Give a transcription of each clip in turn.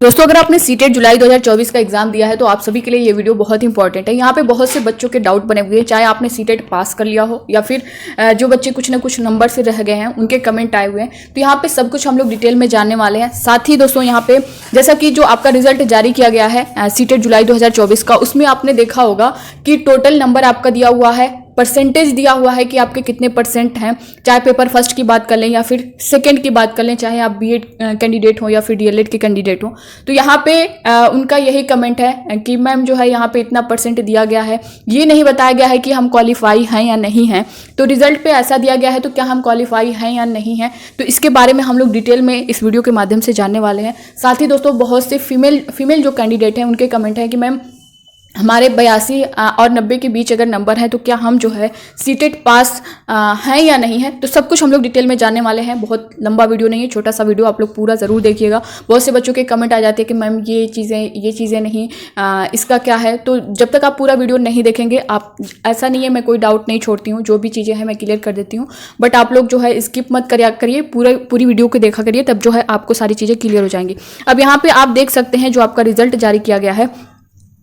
दोस्तों, अगर आपने सीटेट जुलाई 2024 का एग्जाम दिया है तो आप सभी के लिए ये वीडियो बहुत इंपॉर्टेंट है। यहाँ पे बहुत से बच्चों के डाउट बने हुए हैं, चाहे आपने सीटेट पास कर लिया हो या फिर जो बच्चे कुछ ना कुछ नंबर से रह गए हैं उनके कमेंट आए हुए हैं। तो यहाँ पे सब कुछ हम लोग डिटेल में जानने वाले हैं। साथ ही दोस्तों यहाँ पे जैसा कि जो आपका रिजल्ट जारी किया गया है सीटेट जुलाई 2024 का, उसमें आपने देखा होगा कि टोटल नंबर आपका दिया हुआ है, परसेंटेज दिया हुआ है कि आपके कितने परसेंट हैं, चाहे पेपर फर्स्ट की बात कर लें या फिर सेकंड की बात कर लें, चाहे आप बीएड कैंडिडेट हो या फिर डीएलएड के कैंडिडेट हो। तो यहाँ पे उनका यही कमेंट है कि मैम जो है यहाँ पे इतना परसेंट दिया गया है, ये नहीं बताया गया है कि हम क्वालिफाई हैं या नहीं हैं। तो रिजल्ट पे ऐसा दिया गया है, तो क्या हम क्वालिफाई हैं या नहीं हैं, तो इसके बारे में हम लोग डिटेल में इस वीडियो के माध्यम से जानने वाले हैं। साथ ही दोस्तों बहुत से फीमेल जो कैंडिडेट हैं उनके कमेंट है कि मैम हमारे 82 और 90 के बीच अगर नंबर है तो क्या हम जो है सीटेट पास हैं या नहीं है। तो सब कुछ हम लोग डिटेल में जानने वाले हैं। बहुत लंबा वीडियो नहीं है, छोटा सा वीडियो, आप लोग पूरा ज़रूर देखिएगा। बहुत से बच्चों के कमेंट आ जाते हैं कि मैम ये चीज़ें नहीं, इसका क्या है। तो जब तक आप पूरा वीडियो नहीं देखेंगे, आप ऐसा नहीं है मैं कोई डाउट नहीं छोड़ती हूँ, जो भी चीज़ें हैं मैं क्लियर कर देती हूँ, बट आप लोग जो है स्किप मत करिए, पूरी वीडियो को देखा करिए, तब जो है आपको सारी चीज़ें क्लियर हो जाएंगी। अब यहाँ पर आप देख सकते हैं जो आपका रिजल्ट जारी किया गया है,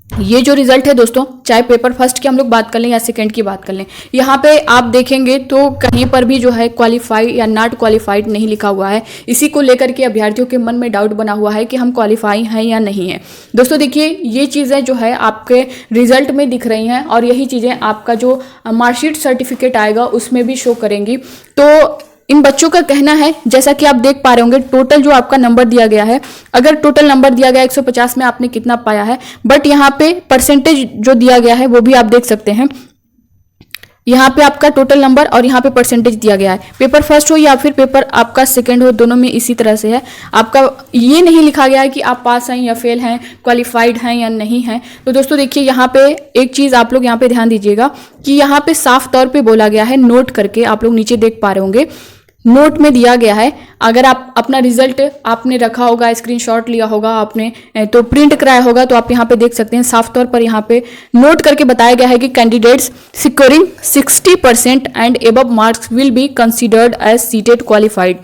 ये जो रिजल्ट है दोस्तों, चाहे पेपर फर्स्ट की हम लोग बात कर लें या सेकंड की बात कर लें, यहाँ पे आप देखेंगे तो कहीं पर भी जो है क्वालिफाई या नॉट क्वालिफाइड नहीं लिखा हुआ है। इसी को लेकर के अभ्यर्थियों के मन में डाउट बना हुआ है कि हम क्वालिफाई हैं या नहीं है। दोस्तों देखिए, ये चीज़ें जो है आपके रिजल्ट में दिख रही हैं और यही चीज़ें आपका जो मार्कशीट सर्टिफिकेट आएगा उसमें भी शो करेंगी। तो इन बच्चों का कहना है, जैसा कि आप देख पा रहे होंगे, टोटल जो आपका नंबर दिया गया है, अगर टोटल नंबर दिया गया 150 में आपने कितना पाया है, बट यहाँ पे परसेंटेज जो दिया गया है वो भी आप देख सकते हैं। यहाँ पे आपका टोटल नंबर और यहाँ पे परसेंटेज दिया गया है। पेपर फर्स्ट हो या फिर पेपर आपका सेकंड हो, दोनों में इसी तरह से है। आपका ये नहीं लिखा गया है कि आप पास हैं या फेल हैं, क्वालिफाइड हैं या नहीं हैं। तो दोस्तों देखिए, यहाँ पे एक चीज़ आप लोग यहाँ पे ध्यान दीजिएगा कि यहाँ पे साफ तौर पे बोला गया है, नोट करके आप लोग नीचे देख पा रहे होंगे, नोट में दिया गया है। अगर आप अपना रिजल्ट आपने रखा होगा, स्क्रीनशॉट लिया होगा आपने, तो प्रिंट कराया होगा, तो आप यहाँ पे देख सकते हैं साफ तौर पर यहाँ पे नोट करके बताया गया है कि candidates securing 60% and above marks will be considered as CTET qualified.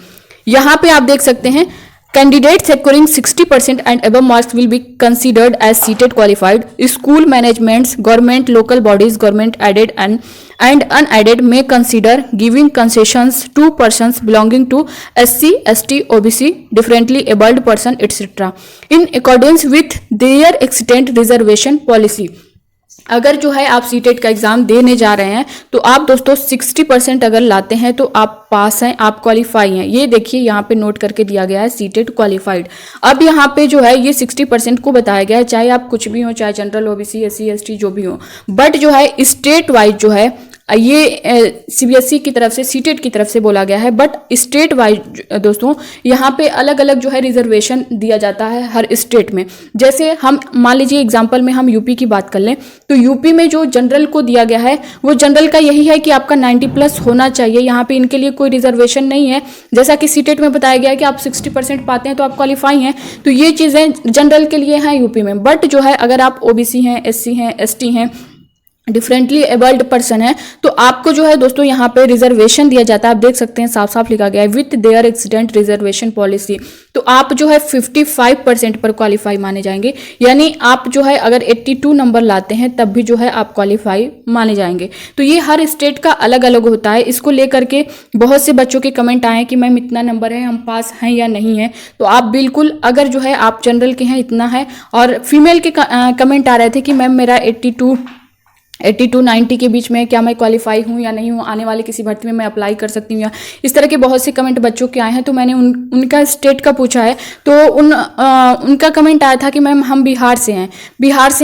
यहाँ पे आप देख सकते हैं Candidates securing 60% and above marks will be considered as seated qualified. School managements, government, local bodies, government aided and unaided may consider giving concessions to persons belonging to SC, ST, OBC, differently abled person, etc. in accordance with their extent reservation policy. अगर जो है आप CTET का exam देने जा रहे हैं तो आप दोस्तों 60% अगर लाते हैं तो आप पास हैं, आप क्वालिफाई हैं। ये देखिए यहाँ पे नोट करके दिया गया है सीटेट क्वालिफाइड। अब यहाँ पे जो है ये 60% को बताया गया है, चाहे आप कुछ भी हो, चाहे जनरल, ओबीसी, एससी, एसटी जो भी हो, बट जो है स्टेट वाइज जो है ये सीबीएसई की तरफ से, सीटेट की तरफ से बोला गया है, बट स्टेट वाइज दोस्तों यहाँ पे अलग अलग जो है रिजर्वेशन दिया जाता है हर स्टेट में। जैसे हम मान लीजिए एग्जांपल में हम यूपी की बात कर लें, तो यूपी में जो जनरल को दिया गया है वो जनरल का यही है कि आपका 90+ होना चाहिए। यहाँ पे इनके लिए कोई रिजर्वेशन नहीं है। जैसा कि सीटेट में बताया गया है कि आप 60% पाते हैं तो आप क्वालिफाई हैं। तो ये चीज़ें जनरल के लिए हैं यूपी में, बट जो है अगर आप ओबीसी हैं, एससी हैं, एसटी हैं, डिफरेंटली एबल्ड पर्सन है, तो आपको जो है दोस्तों यहाँ पे रिजर्वेशन दिया जाता है। आप देख सकते हैं साफ साफ लिखा गया है with their accident reservation policy. तो आप जो है 55% पर क्वालिफाई माने जाएंगे, यानी आप जो है अगर 82 नंबर लाते हैं तब भी जो है आप क्वालिफाई माने जाएंगे। तो ये हर स्टेट का अलग अलग होता है। इसको लेकर के बहुत से बच्चों के कमेंट आए कि मैम इतना नंबर है, हम पास हैं या नहीं है। तो आप बिल्कुल, अगर जो है आप जनरल के हैं इतना है, और फीमेल के कमेंट आ रहे थे कि मैम मेरा 80 के बीच में, क्या मैं क्वालिफाई हूँ या नहीं हूँ, आने वाले किसी भर्ती में मैं अप्लाई कर सकती हूँ या, इस तरह के बहुत से कमेंट बच्चों के आए हैं। तो मैंने उनका स्टेट का पूछा है, तो उनका कमेंट आया था कि मैम हम बिहार से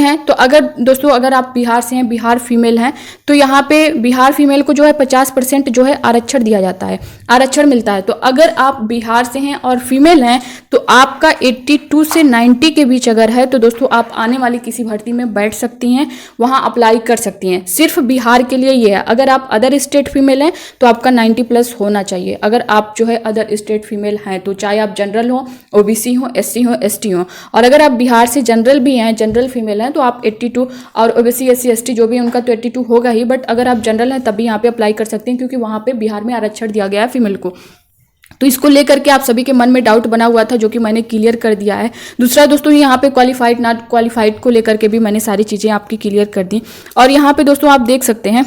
हैं। तो अगर दोस्तों अगर आप बिहार से हैं, बिहार फीमेल हैं, तो यहाँ पे बिहार फीमेल को जो है 50% जो है आरक्षण दिया जाता है, आरक्षण मिलता है। तो अगर आप बिहार से हैं और फीमेल हैं तो आपका 82 से 90 के बीच अगर है तो दोस्तों आप आने वाली किसी भर्ती में बैठ सकती हैं, वहाँ अप्लाई कर सकती हैं। सिर्फ बिहार के लिए ये है। अगर आप अदर स्टेट फीमेल हैं तो आपका 90+ होना चाहिए। अगर आप जो है अदर स्टेट फीमेल हैं तो चाहे आप जनरल हो, ओबीसी हो, एससी हो, एसटी हो, और अगर आप बिहार से जनरल भी हैं, जनरल फीमेल हैं, तो आप 82, और ओबीसी, एससी, एसटी जो भी उनका तो 82 होगा ही, बट अगर आप जनरल हैं तब भी यहाँ पे अप्लाई कर सकते हैं, क्योंकि वहाँ पे बिहार में आरक्षण दिया गया है फीमेल को। तो इसको लेकर के आप सभी के मन में डाउट बना हुआ था, जो कि मैंने क्लियर कर दिया है। दूसरा दोस्तों, यहाँ पे क्वालिफाइड नॉट क्वालिफाइड को लेकर के भी मैंने सारी चीज़ें आपकी क्लियर कर दी। और यहाँ पे दोस्तों आप देख सकते हैं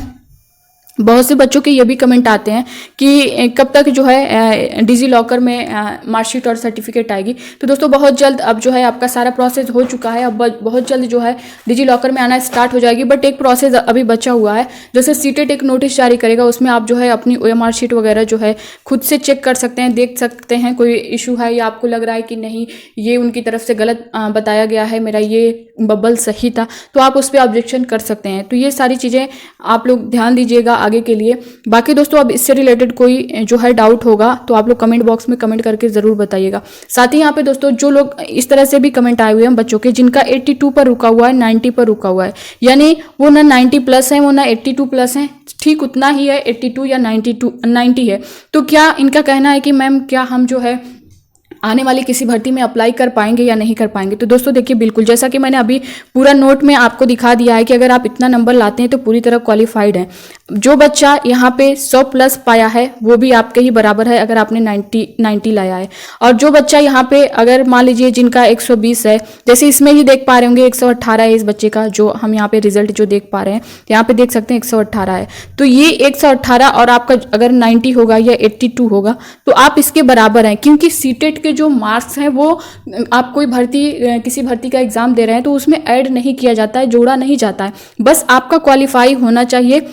बहुत से बच्चों के ये भी कमेंट आते हैं कि कब तक जो है डिजी लॉकर में मार्कशीट और सर्टिफिकेट आएगी। तो दोस्तों बहुत जल्द अब जो है आपका सारा प्रोसेस हो चुका है, अब बहुत जल्द जो है डिजी लॉकर में आना स्टार्ट हो जाएगी। बट एक प्रोसेस अभी बचा हुआ है, जैसे सीटेट एक नोटिस जारी करेगा, उसमें आप जो है अपनी OMR शीट वगैरह जो है खुद से चेक कर सकते हैं, देख सकते हैं कोई इशू है या आपको लग रहा है कि नहीं ये उनकी तरफ से गलत बताया गया है, मेरा ये बबल सही था, तो आप उस पर ऑब्जेक्शन कर सकते हैं। तो ये सारी चीज़ें आप लोग ध्यान दीजिएगा आगे के लिए। बाकी दोस्तों अब इससे रिलेटेड कोई जो है डाउट होगा तो आप लोग कमेंट बॉक्स में कमेंट करके ज़रूर बताइएगा। साथ ही यहाँ पे दोस्तों जो लोग इस तरह से भी कमेंट आए हुए हैं बच्चों के जिनका 82 पर रुका हुआ है, 90 पर रुका हुआ है, यानी वो ना 90 प्लस है वो ना 82 प्लस है, ठीक उतना ही है 82 या 90 है। तो क्या इनका कहना है कि मैम क्या हम जो है आने वाली किसी भर्ती में अप्लाई कर पाएंगे या नहीं कर पाएंगे। तो दोस्तों देखिए बिल्कुल, जैसा कि मैंने अभी पूरा नोट में आपको दिखा दिया है कि अगर आप इतना नंबर लाते हैं तो पूरी तरह क्वालिफाइड हैं। जो बच्चा यहाँ पे 100 प्लस पाया है वो भी आपके ही बराबर है अगर आपने 90 लाया है। और जो बच्चा यहाँ पे अगर मान लीजिए जिनका 120 है, जैसे इसमें ही देख पा रहे होंगे 118 है इस बच्चे का, जो हम यहाँ पे रिजल्ट जो देख पा रहे हैं यहाँ पे देख सकते हैं 118 है। तो ये 118 और आपका अगर 90 होगा या 82 होगा तो आप इसके बराबर हैं, क्योंकि सीटेट जो मार्क्स हैं वो आप कोई किसी भर्ती का एग्जाम दे रहे हैं तो उसमें ऐड नहीं किया जाता है, जोड़ा नहीं जाता है। बस आपका क्वालिफाई होना चाहिए,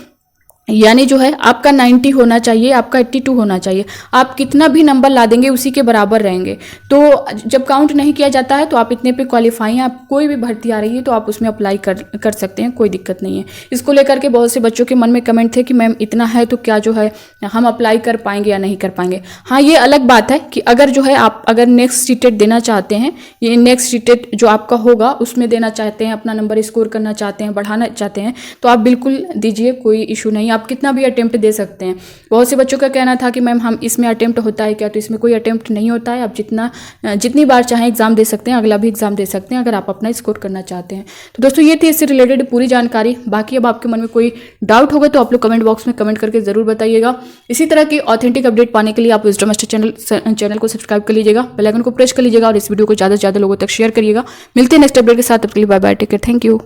यानी जो है आपका 90 होना चाहिए, आपका 82 होना चाहिए। आप कितना भी नंबर ला देंगे उसी के बराबर रहेंगे। तो जब काउंट नहीं किया जाता है तो आप इतने पे क्वालिफाई हैं, आप कोई भी भर्ती आ रही है तो आप उसमें अप्लाई कर सकते हैं, कोई दिक्कत नहीं है। इसको लेकर के बहुत से बच्चों के मन में कमेंट थे कि मैम इतना है तो क्या जो है हम अप्लाई कर पाएंगे या नहीं कर पाएंगे। हाँ, ये अलग बात है कि अगर जो है आप अगर नेक्स्ट सीटेट देना चाहते हैं, ये नेक्स्ट सीटेट जो आपका होगा उसमें देना चाहते हैं, अपना नंबर स्कोर करना चाहते हैं, बढ़ाना चाहते हैं, तो आप बिल्कुल दीजिए, कोई इशू नहीं, आप कितना भी अटेम्प्ट दे सकते हैं। बहुत से बच्चों का कहना था कि मैम हम इसमें अटेम्प्ट होता है क्या, तो इसमें कोई अटेम्प्ट नहीं होता है। आप जितनी बार चाहें एग्जाम दे सकते हैं, अगला भी एग्जाम दे सकते हैं अगर आप अपना स्कोर करना चाहते हैं। तो दोस्तों ये थी इससे रिलेटेड पूरी जानकारी। बाकी अब आपके मन में कोई डाउट होगा तो आप लोग कमेंट बॉक्स में कमेंट करके जरूर बताइएगा। इसी तरह की ऑथेंटिक अपडेट पाने के लिए आप विजडम मास्टर चैनल को सब्सक्राइब कर लीजिएगा, बेल आइकन को प्रेस कर लीजिएगा और इस वीडियो को ज़्यादा से ज़्यादा लोगों तक शेयर करिएगा। मिलते हैं नेक्स्ट अपडेट के साथ, तब के लिए bye bye, take care, thank you.